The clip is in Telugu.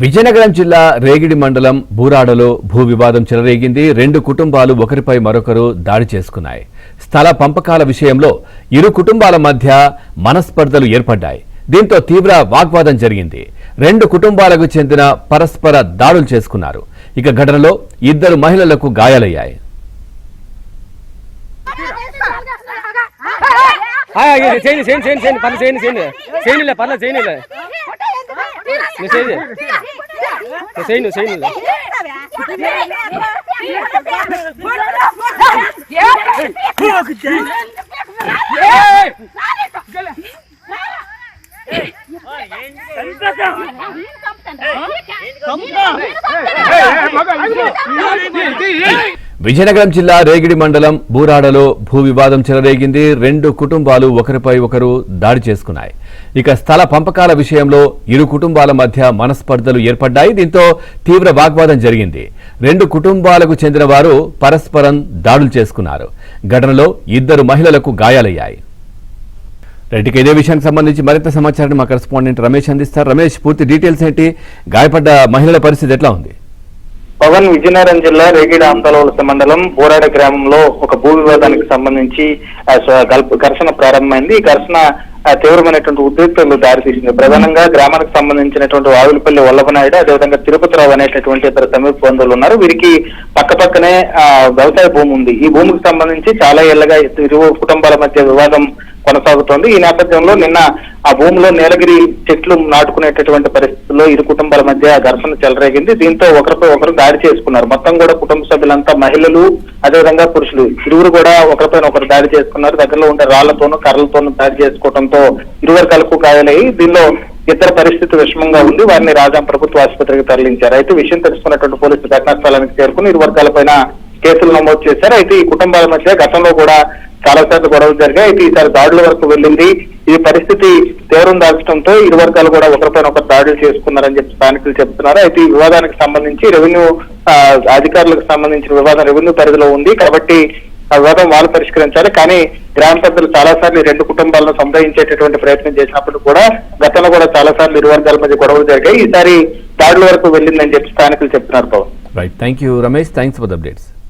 విజయనగరం జిల్లా రేగిడి మండలం బూరాడలో భూ వివాదం చెలరేగింది. రెండు కుటుంబాలు ఒకరిపై మరొకరు దాడి చేసుకున్నాయి. స్థల పంపకాల విషయంలో ఇరు కుటుంబాల మధ్య మనస్పర్ధలు ఏర్పడ్డాయి. దీంతో తీవ్ర వాగ్వాదం జరిగింది. రెండు కుటుంబాలకు చెందిన పరస్పర దాడులు చేసుకున్నారు. ఇక ఘటనలో ఇద్దరు మహిళలకు గాయాలయ్యాయి. విజయనగరం జిల్లా రేగిడి మండలం బూరాడలో భూ వివాదం చెలరేగింది. రెండు కుటుంబాలు ఒకరిపై ఒకరు దాడి చేసుకున్నాయి. ఇక స్థల పంపకాల విషయంలో ఇరు కుటుంబాల మధ్య మనస్పర్ధలు ఏర్పడ్డాయి. దీంతో తీవ్ర వాగ్వాదం జరిగింది. రెండు కుటుంబాలకు చెందిన వారు పరస్పరం దాడులు చేసుకున్నారు. ఘటనలో ఇద్దరు మహిళలకు గాయాలయ్యాయి. రెడ్డికి ఇదే విషయానికి సంబంధించి మరింత సమాచారాన్ని మా కరెస్పాండెంట్ రమేష్ అందిస్తారు. రమేష్, పూర్తి డీటెయిల్స్ ఏంటి? గాయపడ్డ మహిళల పరిస్థితి ఎట్లా ఉంది? పవన్, విజయనగరం జిల్లా రేగిడి ఆంతలవలస మండలం బోరాడ గ్రామంలో ఒక భూ వివాదానికి సంబంధించి ఘర్షణ ప్రారంభమైంది. ఈ ఘర్షణ తీవ్రమైనటువంటి ఉద్రిక్తలకు దారితీసింది. ప్రధానంగా గ్రామానికి సంబంధించినటువంటి వావిలపల్లి వల్లభనాయుడు, అదేవిధంగా తిరుపతిరావు అనేటటువంటి ఇద్దరు సమీప బంధువులు ఉన్నారు. వీరికి పక్కపక్కనే వ్యవసాయ భూమి ఉంది. ఈ భూమికి సంబంధించి చాలా ఏళ్లుగా ఇరు కుటుంబాల మధ్య వివాదం కొనసాగుతోంది. ఈ నేపథ్యంలో నిన్న ఆ భూమిలో నీలగిరి చెట్లు నాటుకునేటటువంటి పరిస్థితుల్లో ఇరు కుటుంబాల మధ్య ఘర్షణ చెలరేగింది. దీంతో ఒకరిపై ఒకరు దాడి చేసుకున్నారు. మొత్తం కూడా కుటుంబ సభ్యులంతా మహిళలు, అదేవిధంగా పురుషులు ఇరువురు కూడా ఒకరిపైన ఒకరు దాడి చేసుకున్నారు. దగ్గరలో ఉండే రాళ్లతోనూ కర్రలతోనూ దాడి చేసుకోవడంతో ఇరు వర్గాలకు గాయాలయ్యి దీనిలో ఇద్దరు పరిస్థితి విషమంగా ఉంది. వారిని రాజాం ప్రభుత్వ ఆసుపత్రికి తరలించారు. అయితే విషయం తెలుసుకున్నటువంటి పోలీసులు ఘటనా స్థలానికి చేరుకుని ఇరు వర్గాలపైన కేసులు నమోదు చేశారు. అయితే ఈ కుటుంబాల మధ్య గతంలో కూడా చాలా సార్లు గొడవలు జరిగాయి. అయితే ఈసారి దాడుల వరకు వెళ్ళింది. ఈ పరిస్థితి తీవ్రం దాల్చడంతో ఇరు వర్గాలు కూడా ఒకరిపైన ఒకరు దాడులు చేసుకున్నారని చెప్పి స్థానికులు చెబుతున్నారు. అయితే ఈ వివాదానికి సంబంధించి రెవెన్యూ అధికారులకు సంబంధించిన వివాదం రెవెన్యూ పరిధిలో ఉంది కాబట్టి ఆ వివాదం వాళ్ళు పరిష్కరించాలి. కానీ గ్రామ పెద్దలు చాలా సార్లు రెండు కుటుంబాలను సంప్రదించేటటువంటి ప్రయత్నం చేసినప్పుడు కూడా గతంలో కూడా చాలా సార్లు ఇరు వర్గాల మధ్య గొడవలు జరిగాయి. ఈసారి దాడుల వరకు వెళ్ళిందని చెప్పి స్థానికులు చెప్తున్నారు. Pawan, right, thank you Ramesh, thanks for the updates.